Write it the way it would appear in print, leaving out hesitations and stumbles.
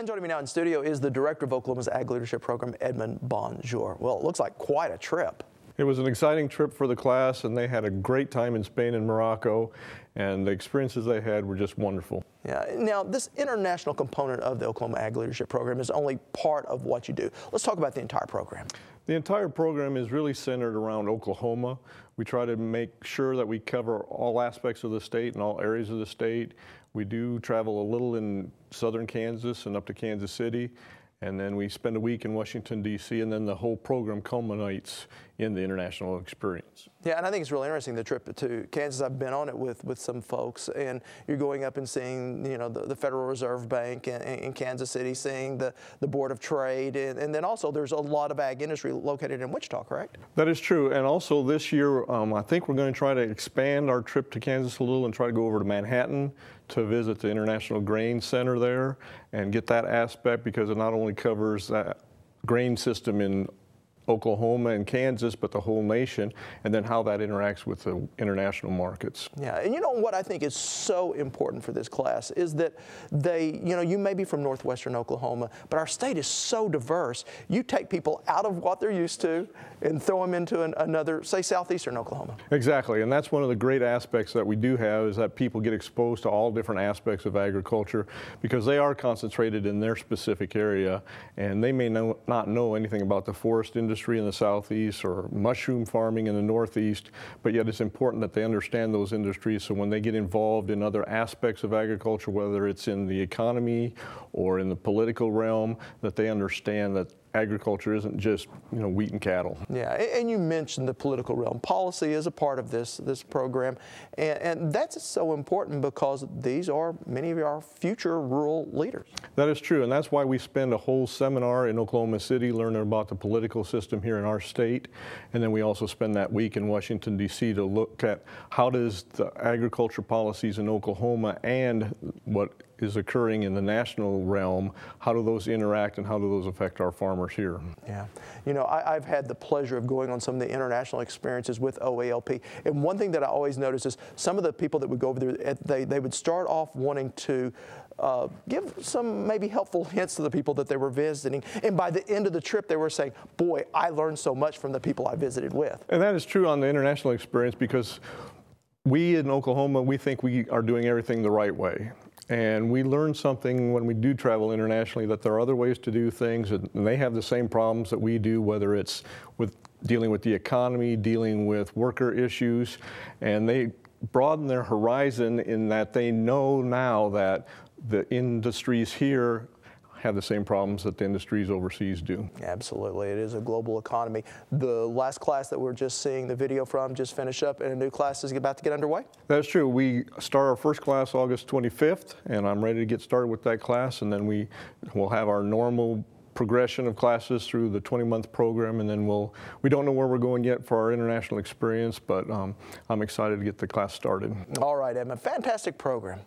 And joining me now in studio is the director of Oklahoma's Ag Leadership Program, Edmond Bonjour. Well, it looks like quite a trip. It was an exciting trip for the class, and they had a great time in Spain and Morocco, and the experiences they had were just wonderful. Yeah. Now, this international component of the Oklahoma Ag Leadership Program is only part of what you do. Let's talk about the entire program. The entire program is really centered around Oklahoma. We try to make sure that we cover all aspects of the state and all areas of the state. We do travel a little in southern Kansas and up to Kansas City, and then we spend a week in Washington, D.C., and then the whole program culminates in the international experience. Yeah, and I think it's really interesting, the trip to Kansas. I've been on it with some folks, and you're going up and seeing, you know, the Federal Reserve Bank in Kansas City, seeing the Board of Trade, and then also there's a lot of ag industry located in Wichita, correct? That is true, and also this year I think we're going to try to expand our trip to Kansas a little and try to go over to Manhattan to visit the International Grain Center there and get that aspect, because it not only covers that grain system in Oklahoma and Kansas, but the whole nation, and then how that interacts with the international markets. Yeah, and you know what I think is so important for this class is that they, you know, you may be from northwestern Oklahoma, but our state is so diverse. You take people out of what they're used to and throw them into another, say, southeastern Oklahoma. Exactly, and that's one of the great aspects that we do have, is that people get exposed to all different aspects of agriculture, because they are concentrated in their specific area, and they may not know anything about the forest industry in the southeast or mushroom farming in the northeast, but yet it's important that they understand those industries, so when they get involved in other aspects of agriculture, whether it's in the economy or in the political realm, that they understand that agriculture isn't just, you know, wheat and cattle. Yeah, and you mentioned the political realm. Policy is a part of this program, and that's so important because these are many of our future rural leaders. That is true, and that's why we spend a whole seminar in Oklahoma City learning about the political system here in our state, and then we also spend that week in Washington, D.C. to look at how does the agriculture policies in Oklahoma and what is occurring in the national realm, how do those interact and how do those affect our farmers here? Yeah, you know, I've had the pleasure of going on some of the international experiences with OALP, and one thing that I always notice is some of the people that would go over there, they would start off wanting to give some maybe helpful hints to the people that they were visiting, and by the end of the trip they were saying, boy, I learned so much from the people I visited with. And that is true on the international experience, because we in Oklahoma, we think we are doing everything the right way. And we learn something when we do travel internationally, that there are other ways to do things, and they have the same problems that we do, whether it's with dealing with the economy, dealing with worker issues, and they broaden their horizon in that they know now that the industries here have the same problems that the industries overseas do. Absolutely, it is a global economy. The last class that we're just seeing the video from just finished up, and a new class is about to get underway? That's true. We start our first class August 25th, and I'm ready to get started with that class, and then we will have our normal progression of classes through the 20-month program, and then we don't know where we're going yet for our international experience, but I'm excited to get the class started. All right, Edmond, fantastic program.